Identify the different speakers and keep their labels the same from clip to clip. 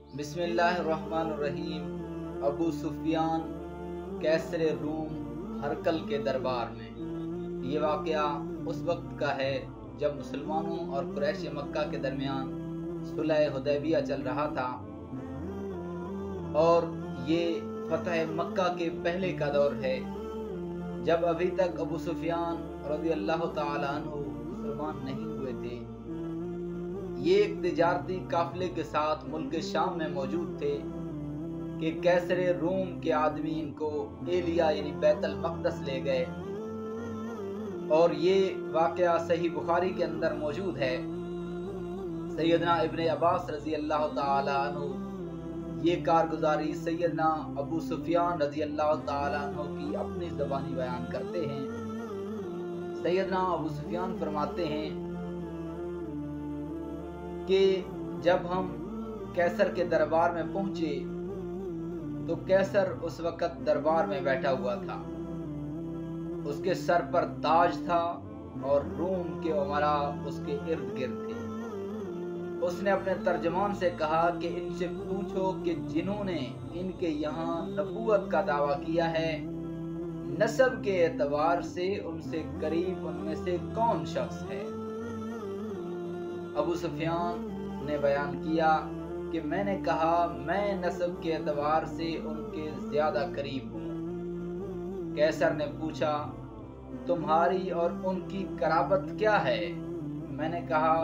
Speaker 1: बिस्मिल्लाहिर्रहमानिर्रहीम। अबू सुफियान कैसर रूम हरकल के दरबार में। ये वाक़या उस वक्त का है जब मुसलमानों और कुरैश मक्का के दरमियान सुलह हुदैबिया चल रहा था और ये फतह मक्का के पहले का दौर है, जब अभी तक अबू सुफियान रज़ियल्लाहु ताला अन्हु मुसलमान नहीं हुए थे। ये एक तिजारती काफिले के साथ मुल्क शाम में मौजूद थे कि कैसर रूम के आदमी इनको एलिया यानी बैतुल मक़दस ले गए। और ये वाक़या सही बुखारी के अंदर मौजूद है। सैयदना इब्ने अब्बास रज़ी अल्लाह ताला अन्हु ये कारगुजारी सैयदना अबू सुफियान रज़ी अल्लाह ताला अन्हु की अपनी ज़बानी बयान करते हैं। सैयदना अबू सुफियान फरमाते हैं कि जब हम कैसर के दरबार में पहुंचे तो कैसर उस वक़्त दरबार में बैठा हुआ था। उसके सर पर ताज था और रूम के उमरा उसके इर्द गिर्द थे। उसने अपने तर्जमान से कहा कि इनसे पूछो कि जिन्होंने इनके यहाँ नबूवत का दावा किया है, नस्ब के एतबार से उनसे करीब उनमें से कौन शख्स है। अबू सुफियान ने बयान किया कि मैंने कहा मैं नस्ब के एतबार से उनके ज्यादा करीब हूँ। कैसर ने पूछा तुम्हारी और उनकी कराबत क्या है। मैंने कहा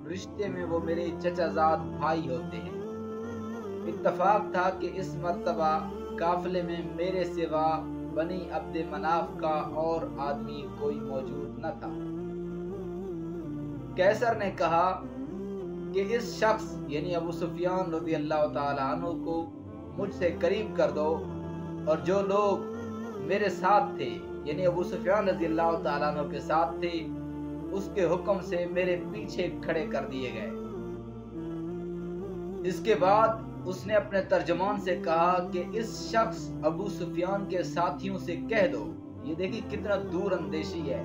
Speaker 1: रिश्ते में वो मेरे चचाजाद भाई होते हैं। इत्तफाक था कि इस मर्तबा काफिले में मेरे सिवा बनी अब्द मनाफ का और आदमी कोई मौजूद न था। कैसर ने कहा कि इस शख्स यानी अबू सुफियान रज़ी अल्लाह ताला अन्हु को मुझसे करीब कर दो। और जो लोग मेरे साथ थे यानी अबू सुफियान रज़ी अल्लाह ताला अन्हु के साथ थे, उसके हुक्म से मेरे पीछे खड़े कर दिए गए। इसके बाद उसने अपने तर्जमान से कहा कि इस शख्स अबू सुफियान के साथियों से कह दो, ये देखिए कितना दूर अंदेशी है,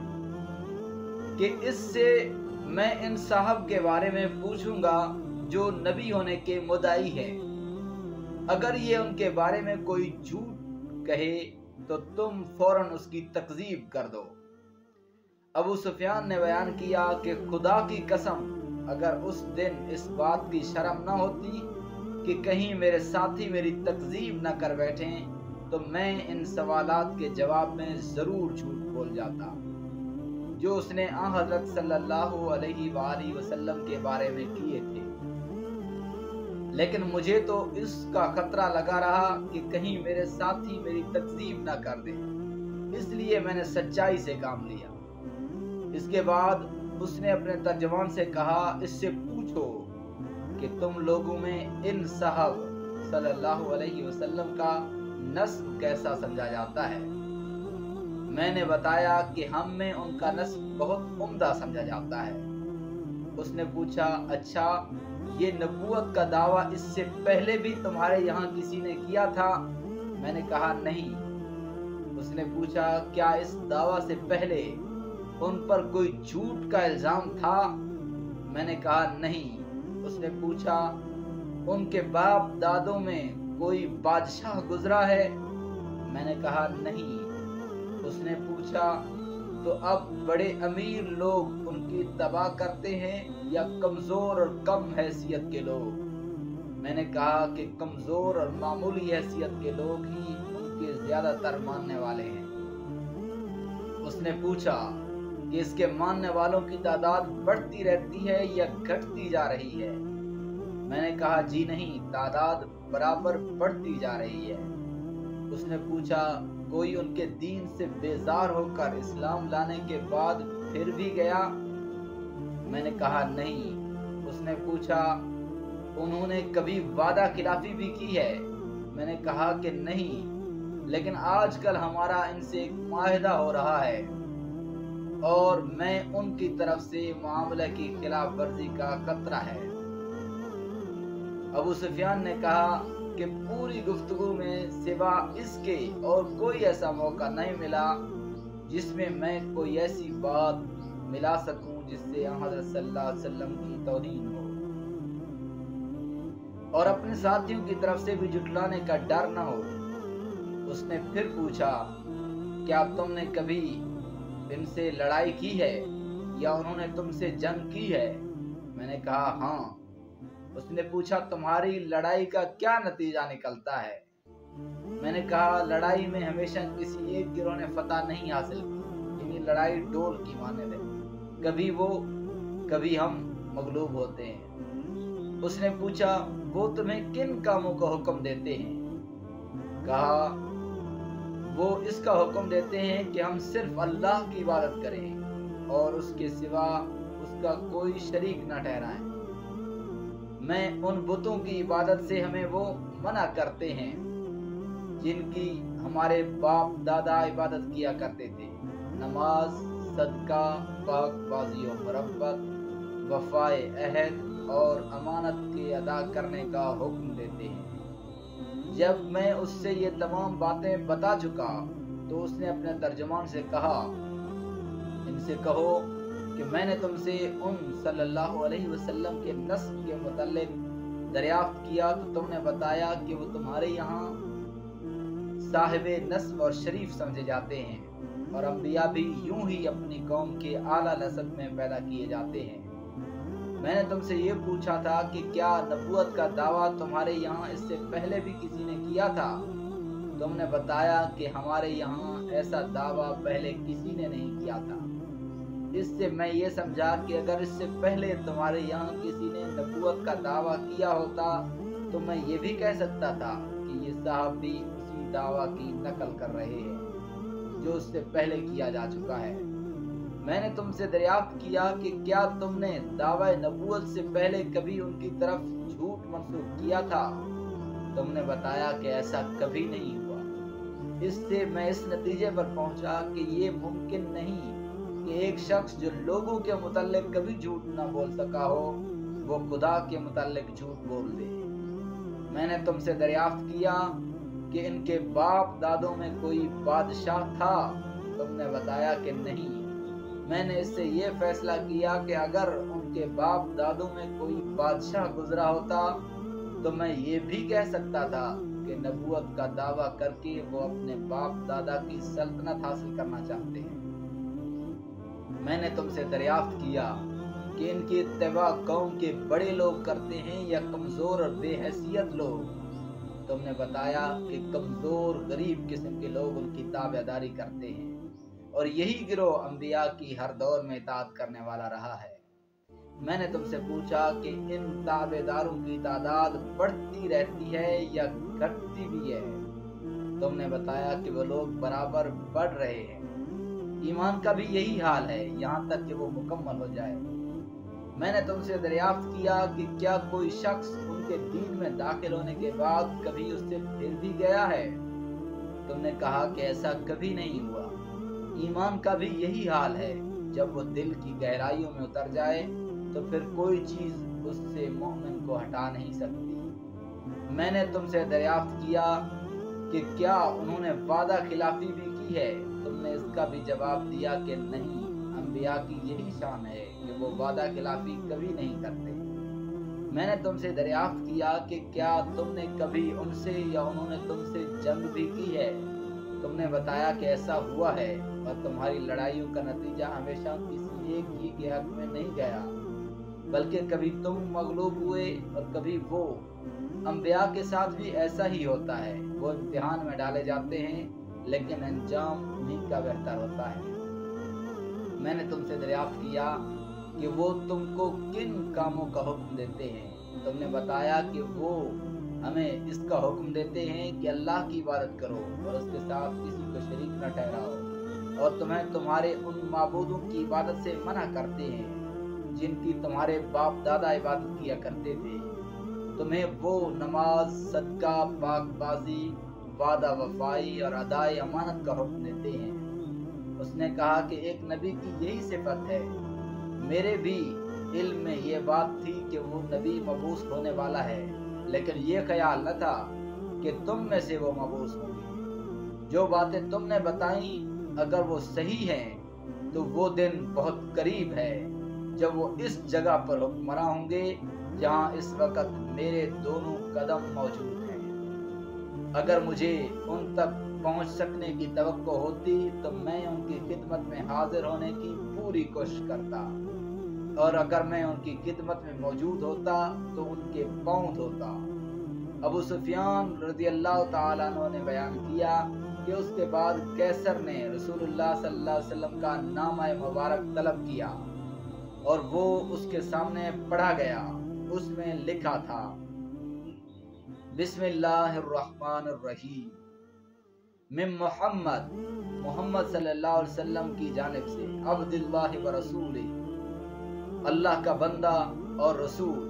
Speaker 1: कि इससे मैं इन साहब के बारे में पूछूंगा जो नबी होने के मुद्दाई है। अगर ये उनके बारे में कोई झूठ कहे तो तुम फौरन उसकी तकजीब कर दो। अबू सुफियान ने बयान किया कि खुदा की कसम अगर उस दिन इस बात की शर्म न होती कि कहीं मेरे साथी मेरी तकजीब न कर बैठें तो मैं इन सवालात के जवाब में जरूर झूठ बोल जाता जो उसने हज़रत सल्लल्लाहु अलैहि वसल्लम के बारे में किए थे। लेकिन मुझे तो इसका खतरा लगा रहा कि कहीं मेरे साथी मेरी तकजीब न कर दें, इसलिए मैंने सच्चाई से काम लिया। इसके बाद उसने अपने तर्जमान से कहा इससे पूछो कि तुम लोगों में इन साहब सल्लल्लाहु अलैहि वसल्लम का नस्ब कैसा समझा जाता है। मैंने बताया कि हम में उनका नस्ब बहुत उम्दा समझा जाता है। उसने पूछा अच्छा ये नबूवत का दावा इससे पहले भी तुम्हारे यहाँ किसी ने किया था। मैंने कहा नहीं। उसने पूछा क्या इस दावा से पहले उन पर कोई झूठ का इल्जाम था। मैंने कहा नहीं। उसने पूछा उनके बाप दादों में कोई बादशाह गुजरा है। मैंने कहा नहीं। उसने पूछा तो अब बड़े अमीर लोग उनकी तबाह करते हैं या कमजोर और कम हैसियत के लोग। मैंने कहा कि कमजोर और मामूली हैसियत के लोग ही उनके ज्यादातर मानने वाले हैं। उसने पूछा कि इसके मानने वालों की तादाद बढ़ती रहती है या घटती जा रही है। मैंने कहा जी नहीं, तादाद बराबर बढ़ती जा रही है। उसने पूछा कोई उनके दीन से बेजार होकर इस्लाम लाने के बाद फिर भी गया। मैंने कहा नहीं। उसने पूछा उन्होंने कभी वादा खिलाफी भी की है। मैंने कहा कि नहीं, लेकिन आजकल हमारा इनसे एक माहिदा हो रहा है और मैं उनकी तरफ से मामले की खिलाफ वर्जी का खतरा है। अबू सुफियान ने कहा कि पूरी गुफ्तगू में सिवा इसके और कोई ऐसा मौका नहीं मिला जिसमें मैं कोई ऐसी बात मिला सकूं जिससे हज़रत सल्लल्लाहु अलैहि वसल्लम की तौहीन हो। और अपने साथियों की तरफ से भी जुटलाने का डर न हो। उसने फिर पूछा, क्या तुमने कभी इनसे लड़ाई की है या उन्होंने तुमसे जंग की है? मैंने कहा, हाँ। उसने पूछा, तुम्हारी लड़ाई का क्या नतीजा निकलता है? मैंने कहा, लड़ाई में हमेशा किसी एक गिरोह ने फतह नहीं हासिल की। ये लड़ाई डोल की माने दे, कभी वो कभी हम मगलूब होते हैं। उसने पूछा, वो तुम्हें किन कामों का हुक्म देते हैं? कहा, वो इसका हुक्म देते हैं कि हम सिर्फ अल्लाह की इबादत करें और उसके सिवा उसका कोई शरीक न ठहराएं। मैं उन बुतों की इबादत से हमें वो मना करते हैं जिनकी हमारे बाप दादा इबादत किया करते थे। नमाज, सदका, पाकबाजी और मुरब्बत, वफाए अहद और अमानत के अदा करने का हुक्म देते हैं। जब मैं उससे ये तमाम बातें बता चुका तो उसने अपने तर्जुमान से कहा, इनसे कहो कि मैंने तुमसे उन सल्लल्लाहु अलैहि वसल्लम के नस्ब के मुतालिक दरियाफ्त किया तो तुमने बताया कि वो तुम्हारे यहाँ साहिबे नस्ब और शरीफ समझे जाते हैं और अंबिया भी यूं ही अपनी कौम के आला नस्ब में पैदा किए जाते हैं। मैंने तुमसे ये पूछा था कि क्या नबूवत का दावा तुम्हारे यहाँ इससे पहले भी किसी ने किया था? तुमने बताया कि हमारे यहाँ ऐसा दावा पहले किसी ने नहीं किया था। इससे मैं ये समझा कि अगर इससे पहले तुम्हारे यहाँ किसी ने नबूवत का दावा किया होता तो मैं ये भी कह सकता था कि ये साहब भी उसी दावा की नकल कर रहे हैं जो उससे पहले किया जा चुका है। मैंने तुमसे दरियाफ्त किया कि क्या तुमने दावा नबूवत से पहले कभी उनकी तरफ झूठ मंसूब किया था? तुमने बताया कि ऐसा कभी नहीं हुआ। इससे मैं इस नतीजे पर पहुंचा कि ये मुमकिन नहीं कि एक शख्स जो लोगों के मुताल्लिक कभी झूठ ना बोल सका हो वो खुदा के मुताल्लिक झूठ बोल दे। मैंने तुमसे दरियाफ्त किया कि इनके बाप दादों में कोई बादशाह था? तुमने बताया कि नहीं। मैंने इससे ये फैसला किया कि अगर उनके बाप दादों में कोई बादशाह गुजरा होता तो मैं ये भी कह सकता था कि नबूवत का दावा करके वो अपने बाप दादा की सल्तनत हासिल करना चाहते हैं। मैंने तुमसे दरियाफ्त किया कि इनकी इत्तिबा कौम के बड़े लोग करते हैं या कमजोर और बेहैसियत लोग? तुमने बताया कि कमजोर गरीब किस्म के लोग उनकी ताबेदारी करते हैं और यही गिरोह अंबिया की हर दौर में इताअत करने वाला रहा है। मैंने तुमसे पूछा कि इन ताबेदारों की तादाद बढ़ती रहती है या घटती भी है? तुमने बताया कि वो लोग बराबर बढ़ रहे हैं। ईमान का भी यही हाल है यहाँ तक कि वो मुकम्मल हो जाए। मैंने तुमसे दरियाफ्त किया कि क्या कोई शख्स उनके दीन में दाखिल होने के बाद कभी उससे फिर भी गया है? तुमने कहा कि ऐसा कभी नहीं हुआ। ईमान का भी यही हाल है, जब वो दिल की गहराइयों में उतर जाए तो फिर कोई चीज उससे मोमिन को हटा नहीं सकती। मैंने तुमसे दरियाफ्त किया कि क्या उन्होंने वादा खिलाफी भी की है? तुमने इसका भी जवाब दिया कि नहीं, अंबिया की यही शान है कि वो वादा खिलाफी कभी नहीं करते। मैंने तुमसे दरियाफ्त किया कि क्या तुमने कभी उनसे या उन्होंने तुमसे जंग भी की है? तुमने बताया कि ऐसा हुआ है और तुम्हारी लड़ाइयों का नतीजा हमेशा किसी एक ही के हक में नहीं गया, बल्कि कभी तुम मगलूब हुए और कभी वो। अंबिया के साथ भी ऐसा ही होता है, वो इम्तिहान में डाले जाते हैं लेकिन अंजाम उन्हीं का बेहतर होता है। मैंने तुमसे दरियाफ्त किया कि वो तुमको किन कामों का हुक्म देते हैं? तुमने बताया कि वो हमें इसका हुक्म देते हैं कि अल्लाह की इबादत करो और उसके साथ किसी को शरीक न ठहराओ, और तुम्हें तुम्हारे उन माबूदों की इबादत से मना करते हैं जिनकी तुम्हारे बाप दादा इबादत किया करते थे। तुम्हें वो नमाज, सदका, पाकबाजी, वादा वफाई और अदाए अमानत का हुक्म देते हैं। उसने कहा कि एक नबी की यही सिफत है। मेरे भी इल्म में ये बात थी कि वो नबी मबूस होने वाला है, लेकिन ये ख्याल न था कि तुम में से वो मबूस होंगे। जो बातें तुमने बताई अगर वो सही हैं तो वो दिन बहुत करीब है जब वो इस जगह पर हुक्मरां होंगे جہاں اس وقت میرے دونوں قدم موجود ہیں۔ اگر مجھے ان تک پہنچ سکنے کی توقع ہوتی تو میں ان کی خدمت میں حاضر ہونے کی پوری کوشش کرتا، اور اگر میں ان کی خدمت میں موجود ہوتا تو ان کے پاؤں دھوتا۔ ابو سفیان رضی اللہ تعالیٰ عنہ نے بیان کیا کہ اس کے بعد قیصر نے رسول اللہ صلی اللہ علیہ وسلم کا نامہ مبارک طلب کیا اور وہ اس کے سامنے پڑھا گیا۔ اس میں لکھا تھا: بسم اللہ الرحمن الرحیم، من محمد، محمد صلی اللہ علیہ وسلم کی جانب سے، عبد اللہ و رسول، اللہ کا بندہ اور رسول،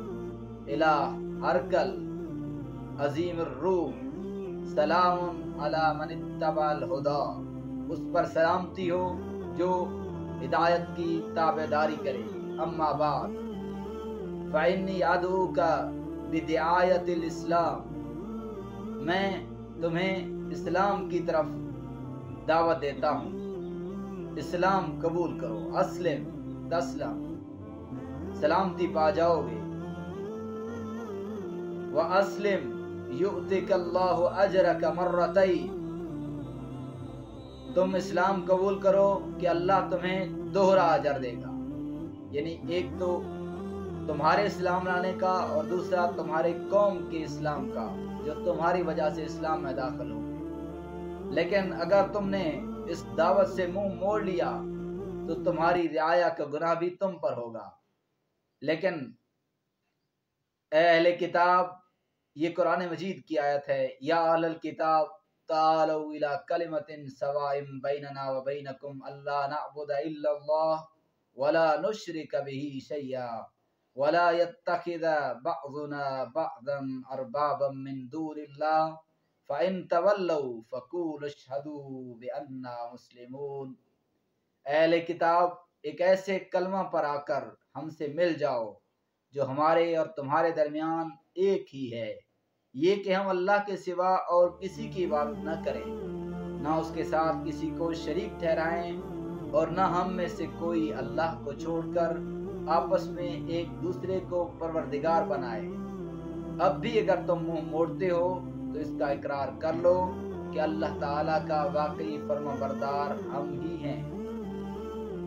Speaker 1: الہ ہرقل عظیم الروم، سلام علی من اتبع الہدی، اس پر سلامتی ہو جو ہدایت کی تابعداری کرے۔ اما بعد فإنی ادعوک بدعایت الاسلام، میں تمہیں اسلام کی طرف دعوت دیتا ہوں، اسلام قبول کرو، اسلم تسلم، سلامتی پا جاؤ گے، واسلم یؤتک اللہ اجرک مرتین، تم اسلام قبول کرو کہ اللہ تمہیں دوہرا اجر دے گا، یعنی ایک تو تمہارے اسلام لانے کا اور دوسرا تمہارے قوم کے اسلام کا جو تمہاری وجہ سے اسلام میں داخل ہو گئے۔ لیکن اگر تم نے اس دعوت سے منہ موڑ لیا تو تمہاری رعایا کا گناہ بھی تم پر ہوگا۔ لیکن اے اہل کتاب، یہ قرآن مجید کی آیت ہے، یا اہل الکتاب تعالوا الی کلمۃ سواء بیننا وبینکم الا نعبد الا اللہ ولا نشرک به شیئا ولا يتخذ بعضنا بعضا اربابا من دون اللہ فإن تولوا فقولوا اشہدوا بأننا مسلمون۔ اہل کتاب، ایک ایسے کلمہ پر آ کر ہم سے مل جاؤ جو ہمارے اور تمہارے درمیان ایک ہی ہے، یہ کہ ہم اللہ کے سوا اور کسی کی عبادت نہ کریں، نہ اس کے ساتھ کسی کو شریک ٹھہرائیں، اور نہ ہم میں سے کوئی اللہ کو چھوڑ کر آپس میں ایک دوسرے کو پروردگار بنائے۔ اب بھی اگر تم منہ موڑتے ہو تو اس کا اقرار کر لو کہ اللہ تعالیٰ کا واقعی فرما بردار ہم ہی ہیں۔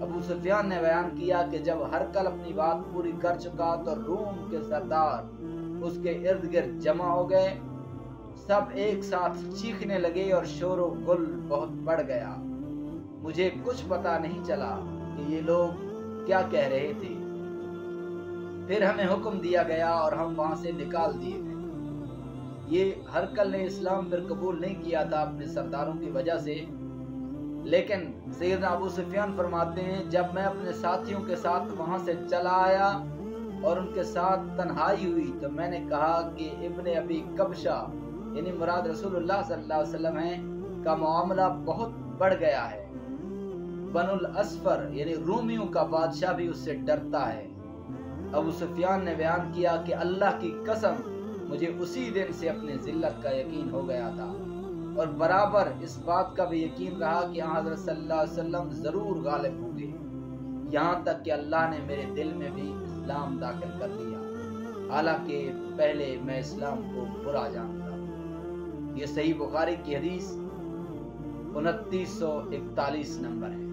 Speaker 1: ابو سفیان نے بیان کیا کہ جب ہرقل اپنی بات پوری کر چکا تو روم کے سردار اس کے ارد گرد جمع ہو گئے، سب ایک ساتھ چیخنے لگے اور شور و غل بہت بڑھ گیا۔ مجھے کچھ پتا نہیں چلا کہ یہ لوگ کیا کہہ رہے تھے۔ پھر ہمیں حکم دیا گیا اور ہم وہاں سے نکال دیے گئے۔ یہ ہرقل نے اسلام پھر قبول نہیں کیا تھا اپنے سرداروں کی وجہ سے، لیکن سیدنا ابو سفیان فرماتے ہیں جب میں اپنے ساتھیوں کے ساتھ وہاں سے چلا آیا اور ان کے ساتھ تنہائی ہوئی تو میں نے کہا کہ ابن ابی کبشہ، یعنی مراد رسول اللہ صلی اللہ علیہ وسلم ہے، کا معاملہ بہت بڑھ گیا ہے۔ بنو الاسفر یعنی رومیوں کا بادشاہ بھی اس سے ڈرتا ہے۔ ابو سفیان نے بیان کیا کہ اللہ کی قسم مجھے اسی دن سے اپنے ذلت کا یقین ہو گیا تھا، اور برابر اس بات کا بھی یقین رہا کہ حضرت صلی اللہ علیہ وسلم ضرور غالب ہوں گے، یہاں تک کہ اللہ نے میرے دل میں بھی اسلام داخل کر دیا، حالانکہ پہلے میں اسلام کو برا جانتا۔ یہ صحیح بخاری کی حدیث 2941 نمبر ہے۔